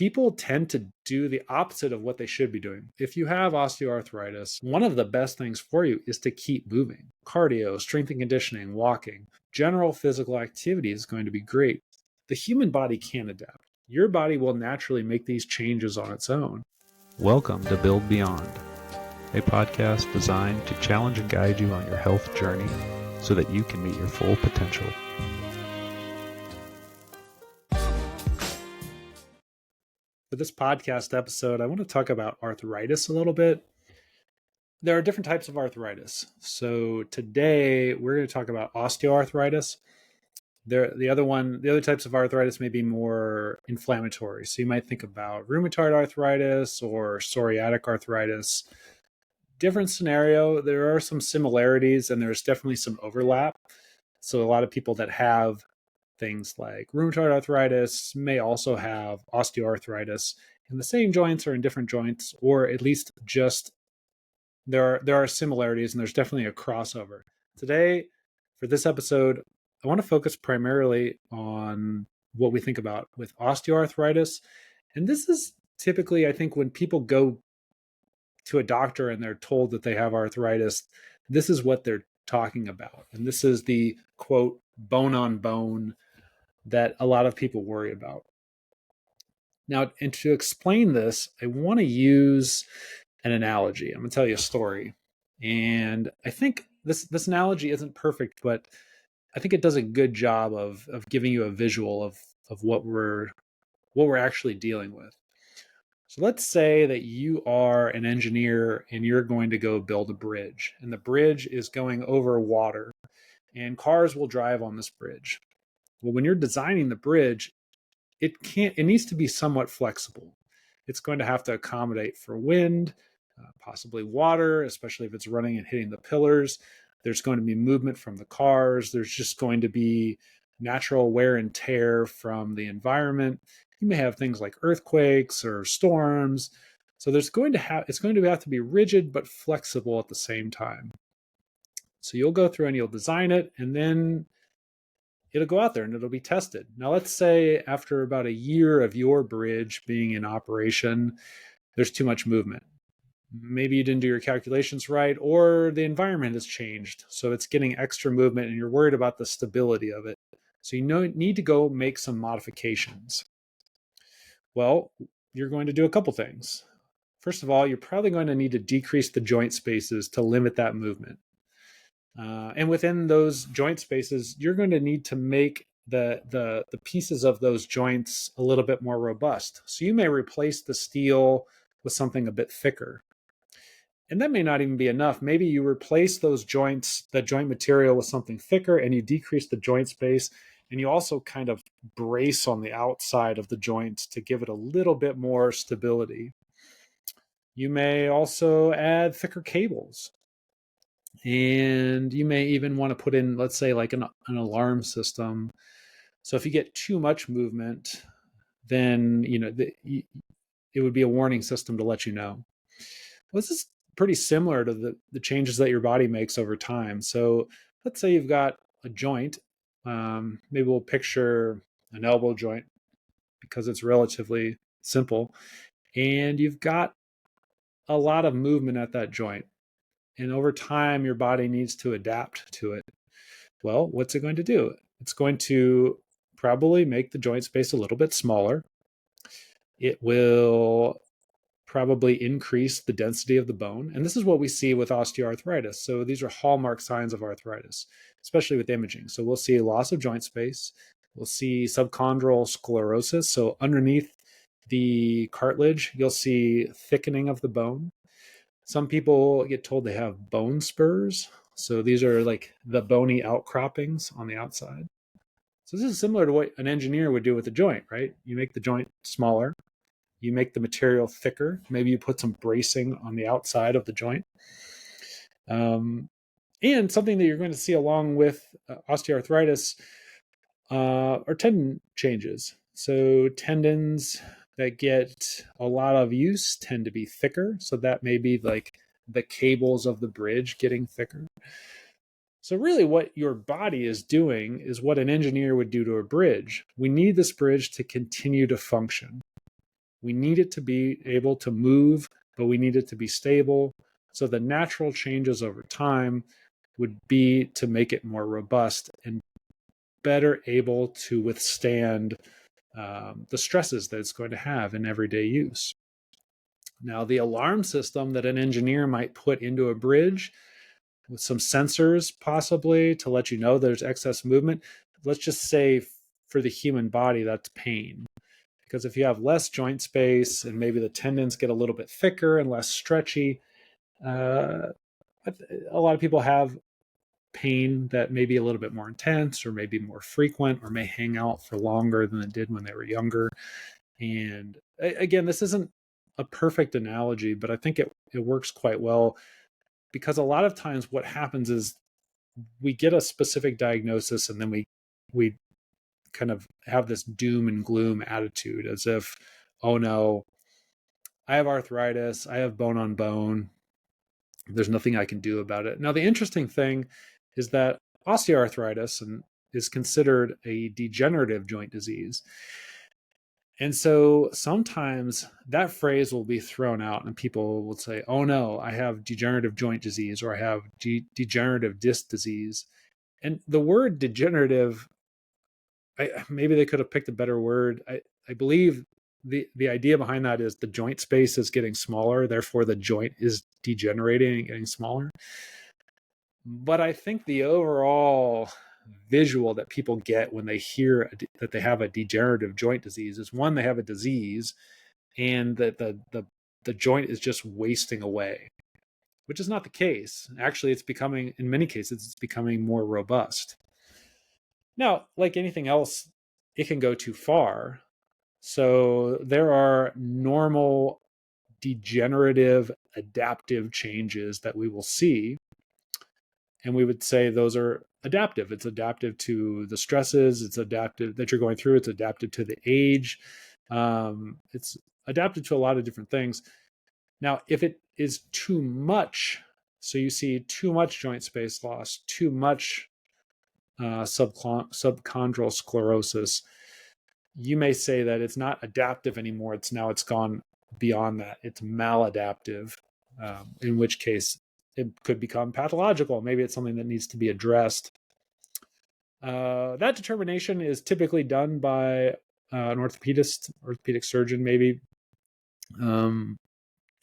people tend to do the opposite of what they should be doing. If you have osteoarthritis, one of the best things for you is to keep moving. Cardio, strength and conditioning, walking, general physical activity is going to be great. The human body can adapt. Your body will naturally make these changes on its own. Welcome to Build Beyond, a podcast designed to challenge and guide you on your health journey so that you can meet your full potential. For this podcast episode, I want to talk about arthritis a little bit. There are different types of arthritis. So today we're going to talk about osteoarthritis. The other types of arthritis may be more inflammatory. So you might think about rheumatoid arthritis or psoriatic arthritis. Different scenario. There are some similarities and there's definitely some overlap. So a lot of people that have things like rheumatoid arthritis may also have osteoarthritis in the same joints or in different joints, or at least just there are similarities and there's definitely a crossover. Today, for this episode, I want to focus primarily on what we think about with osteoarthritis. And this is typically, I think, when people go to a doctor and they're told that they have arthritis, this is what they're talking about. And this is the quote, bone on bone that a lot of people worry about. Now, and to explain this, I want to use an analogy. I'm going to tell you a story. And I think this analogy isn't perfect, but I think it does a good job of giving you a visual of what we're actually dealing with. So let's say that you are an engineer and you're going to go build a bridge, and the bridge is going over water, and cars will drive on this bridge. Well, when you're designing the bridge, it needs to be somewhat flexible. It's going to have to accommodate for wind, possibly water, especially if it's running and hitting the pillars. There's going to be movement from the cars. There's just going to be natural wear and tear from the environment. You may have things like earthquakes or storms. So it's going to have to be rigid but flexible at the same time. So you'll go through and you'll design it, and then it'll go out there and it'll be tested. Now, let's say after about a year of your bridge being in operation, there's too much movement. Maybe you didn't do your calculations right, or the environment has changed. So it's getting extra movement and you're worried about the stability of it. So you need to go make some modifications. Well, you're going to do a couple things. First of all, you're probably going to need to decrease the joint spaces to limit that movement. And within those joint spaces, you're going to need to make the pieces of those joints a little bit more robust. So you may replace the steel with something a bit thicker. And that may not even be enough. Maybe you replace those joints, the joint material, with something thicker, and you decrease the joint space. And you also kind of brace on the outside of the joints to give it a little bit more stability. You may also add thicker cables. And you may even want to put in, let's say, like an alarm system. So if you get too much movement, then it would be a warning system to let you know. Well, this is pretty similar to the changes that your body makes over time. So let's say you've got a joint. Maybe we'll picture an elbow joint because it's relatively simple. And you've got a lot of movement at that joint. And over time, your body needs to adapt to it. Well, what's it going to do? It's going to probably make the joint space a little bit smaller. It will probably increase the density of the bone. And this is what we see with osteoarthritis. So these are hallmark signs of arthritis, especially with imaging. So we'll see loss of joint space. We'll see subchondral sclerosis. So underneath the cartilage, you'll see thickening of the bone. Some people get told they have bone spurs. So these are like the bony outcroppings on the outside. So this is similar to what an engineer would do with a joint, right? You make the joint smaller. You make the material thicker. Maybe you put some bracing on the outside of the joint. And something that you're going to see along with osteoarthritis are tendon changes. So tendons that get a lot of use tend to be thicker. So that may be like the cables of the bridge getting thicker. So really what your body is doing is what an engineer would do to a bridge. We need this bridge to continue to function. We need it to be able to move, but we need it to be stable. So the natural changes over time would be to make it more robust and better able to withstand the stresses that it's going to have in everyday use. Now, the alarm system that an engineer might put into a bridge with some sensors possibly to let you know there's excess movement, let's just say for the human body, that's pain. Because if you have less joint space and maybe the tendons get a little bit thicker and less stretchy, uh, a lot of people have pain that may be a little bit more intense or maybe more frequent or may hang out for longer than it did when they were younger. And again, this isn't a perfect analogy, but I think it works quite well, because a lot of times what happens is we get a specific diagnosis and then we kind of have this doom and gloom attitude as if, oh no, I have arthritis, I have bone on bone, there's nothing I can do about it. Now, the interesting thing is that osteoarthritis is considered a degenerative joint disease. And so sometimes that phrase will be thrown out and people will say, oh no, I have degenerative joint disease, or I have degenerative disc disease. And the word degenerative, maybe they could have picked a better word. I believe the idea behind that is the joint space is getting smaller, therefore the joint is degenerating and getting smaller. But I think the overall visual that people get when they hear that they have a degenerative joint disease is, one, they have a disease, and that the joint is just wasting away, which is not the case. Actually, it's becoming, in many cases, it's becoming more robust. Now, like anything else, it can go too far. So there are normal degenerative adaptive changes that we will see, and we would say those are adaptive. It's adaptive to the stresses, it's adaptive that you're going through, it's adaptive to the age, it's adapted to a lot of different things. Now, if it is too much, so you see too much joint space loss, too much subchondral sclerosis, you may say that it's not adaptive anymore. It's gone beyond that. It's maladaptive, in which case it could become pathological. Maybe it's something that needs to be addressed. That determination is typically done by an orthopedic surgeon, maybe.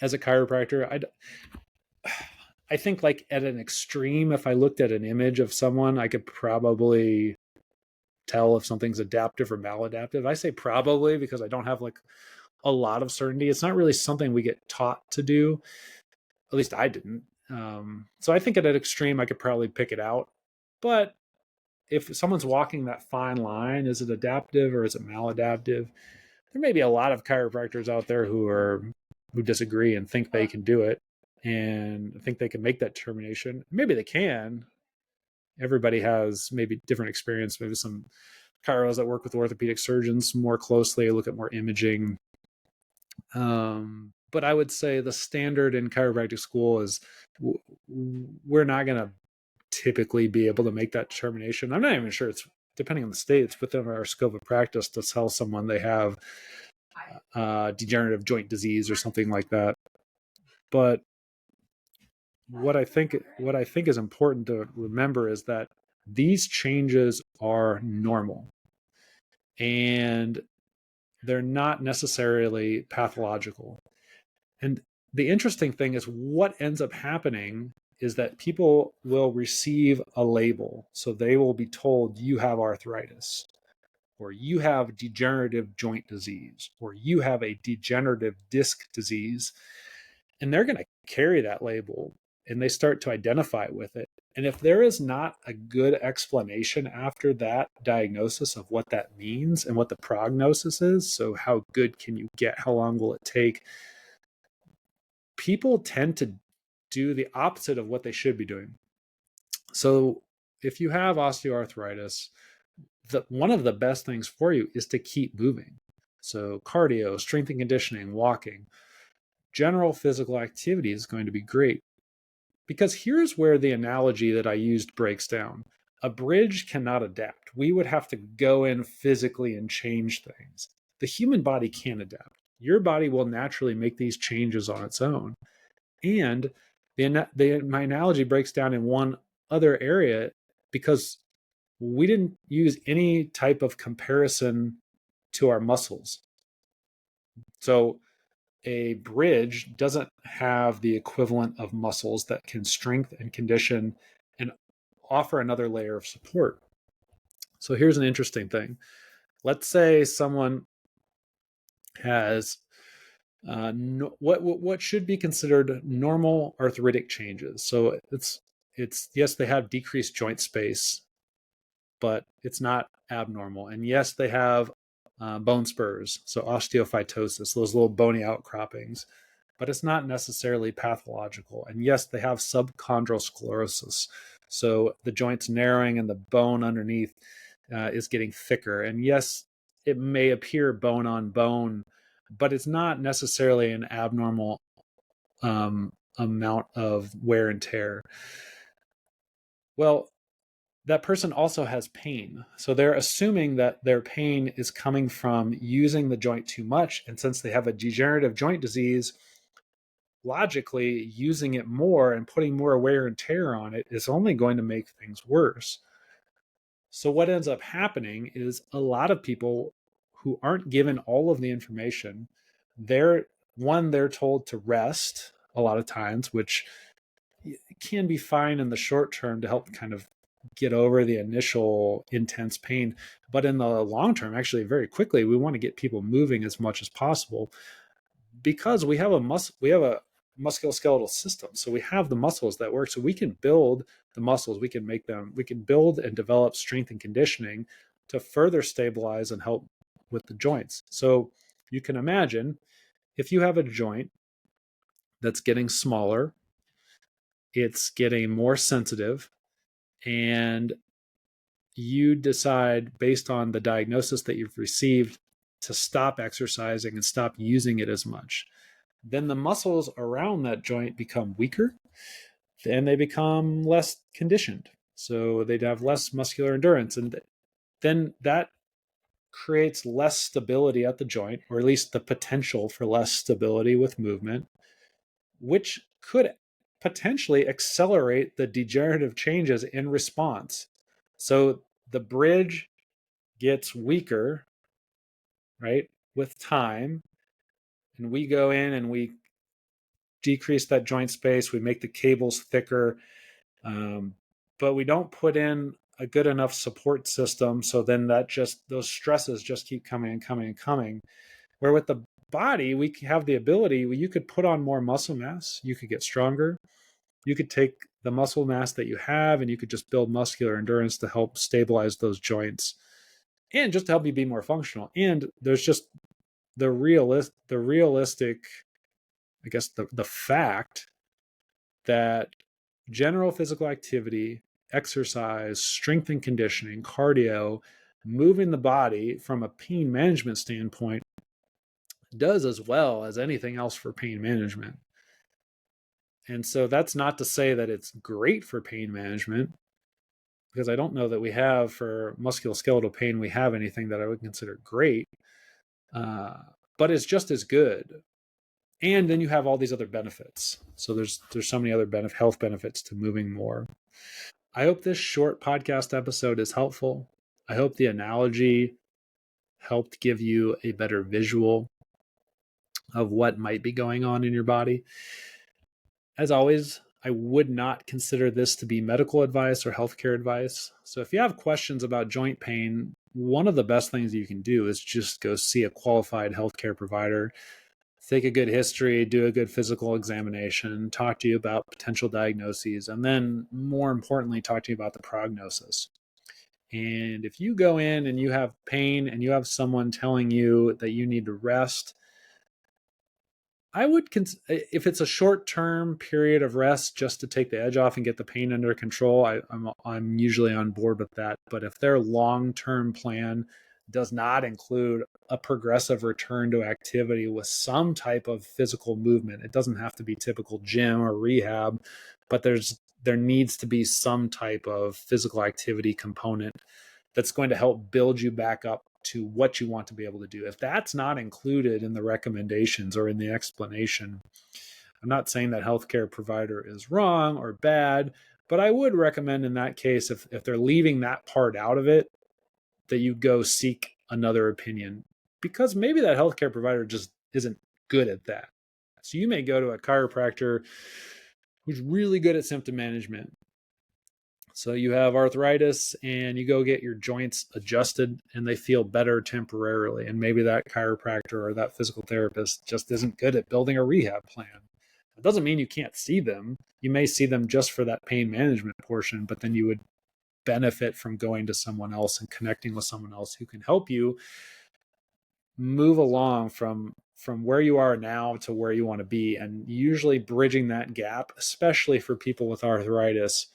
As a chiropractor, I think, like, at an extreme, if I looked at an image of someone, I could probably tell if something's adaptive or maladaptive. I say probably because I don't have like a lot of certainty. It's not really something we get taught to do. At least I didn't. So I think at an extreme, I could probably pick it out. But if someone's walking that fine line, is it adaptive or is it maladaptive? There may be a lot of chiropractors out there who disagree and think they can do it and think they can make that determination. Maybe they can. Everybody has maybe different experience. Maybe some chiros that work with orthopedic surgeons more closely, look at more imaging. But I would say the standard in chiropractic school is we're not going to typically be able to make that determination. I'm not even sure it's, depending on the state, it's within our scope of practice to tell someone they have degenerative joint disease or something like that. But what I think is important to remember is that these changes are normal and they're not necessarily pathological. And the interesting thing is what ends up happening is that people will receive a label. So they will be told you have arthritis, or you have degenerative joint disease, or you have a degenerative disc disease. And they're going to carry that label and they start to identify with it. And if there is not a good explanation after that diagnosis of what that means and what the prognosis is, so how good can you get, how long will it take, people tend to do the opposite of what they should be doing. So if you have osteoarthritis, one of the best things for you is to keep moving. So cardio, strength and conditioning, walking, general physical activity is going to be great. Because here's where the analogy that I used breaks down. A bridge cannot adapt. We would have to go in physically and change things. The human body can adapt. your body will naturally make these changes on its own. And my analogy breaks down in one other area, because we didn't use any type of comparison to our muscles. So a bridge doesn't have the equivalent of muscles that can strengthen and condition and offer another layer of support. So here's an interesting thing. Let's say someone has what should be considered normal arthritic changes. So it's yes, they have decreased joint space, but it's not abnormal. And yes, they have bone spurs, so osteophytosis, those little bony outcroppings, but it's not necessarily pathological. And yes, they have subchondral sclerosis, so the joint's narrowing and the bone underneath is getting thicker. And yes, it may appear bone on bone, but it's not necessarily an abnormal amount of wear and tear. Well, that person also has pain. So they're assuming that their pain is coming from using the joint too much. And since they have a degenerative joint disease, logically, using it more and putting more wear and tear on it is only going to make things worse. So what ends up happening is a lot of people who aren't given all of the information, they're told to rest a lot of times, which can be fine in the short term to help kind of get over the initial intense pain. But in the long term, actually, very quickly, we want to get people moving as much as possible, because we have a musculoskeletal system. So we have the muscles that work. So we can build the muscles, we can build and develop strength and conditioning to further stabilize and help with the joints. So you can imagine if you have a joint that's getting smaller, it's getting more sensitive, and you decide based on the diagnosis that you've received to stop exercising and stop using it as much, then the muscles around that joint become weaker and they become less conditioned. So they'd have less muscular endurance. And then that creates less stability at the joint, or at least the potential for less stability with movement, which could potentially accelerate the degenerative changes in response. So the bridge gets weaker, right, with time. And we go in and we decrease that joint space, we make the cables thicker, but we don't put in a good enough support system. So then those stresses just keep coming and coming and coming. Where with the body, we have the ability, you could put on more muscle mass, you could get stronger, you could take the muscle mass that you have and you could just build muscular endurance to help stabilize those joints and just to help you be more functional. And there's just the realistic, I guess, the fact that general physical activity, exercise, strength and conditioning, cardio, moving the body from a pain management standpoint does as well as anything else for pain management. And so that's not to say that it's great for pain management, because I don't know that we have, for musculoskeletal pain, we have anything that I would consider great, but it's just as good. And then you have all these other benefits. So there's so many other health benefits to moving more. I hope this short podcast episode is helpful. I hope the analogy helped give you a better visual of what might be going on in your body. As always, I would not consider this to be medical advice or healthcare advice. So if you have questions about joint pain, one of the best things you can do is just go see a qualified healthcare provider, take a good history, do a good physical examination, talk to you about potential diagnoses, and then more importantly, talk to you about the prognosis. And if you go in and you have pain and you have someone telling you that you need to rest, I would, if it's a short-term period of rest just to take the edge off and get the pain under control, I'm usually on board with that. But if their long-term plan does not include a progressive return to activity with some type of physical movement, it doesn't have to be typical gym or rehab, but there needs to be some type of physical activity component that's going to help build you back up to what you want to be able to do. If that's not included in the recommendations or in the explanation, I'm not saying that healthcare provider is wrong or bad, but I would recommend in that case, if they're leaving that part out of it, that you go seek another opinion, because maybe that healthcare provider just isn't good at that. So you may go to a chiropractor who's really good at symptom management. So you have arthritis and you go get your joints adjusted and they feel better temporarily. And maybe that chiropractor or that physical therapist just isn't good at building a rehab plan. It doesn't mean you can't see them. You may see them just for that pain management portion, but then you would benefit from going to someone else and connecting with someone else who can help you move along from where you are now to where you want to be. And usually bridging that gap, especially for people with arthritis,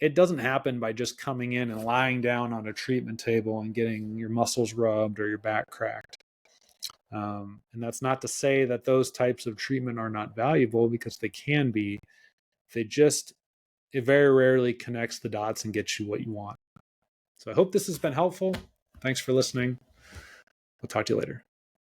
it doesn't happen by just coming in and lying down on a treatment table and getting your muscles rubbed or your back cracked. And that's not to say that those types of treatment are not valuable, because they can be. It very rarely connects the dots and gets you what you want. So I hope this has been helpful. Thanks for listening. We'll talk to you later.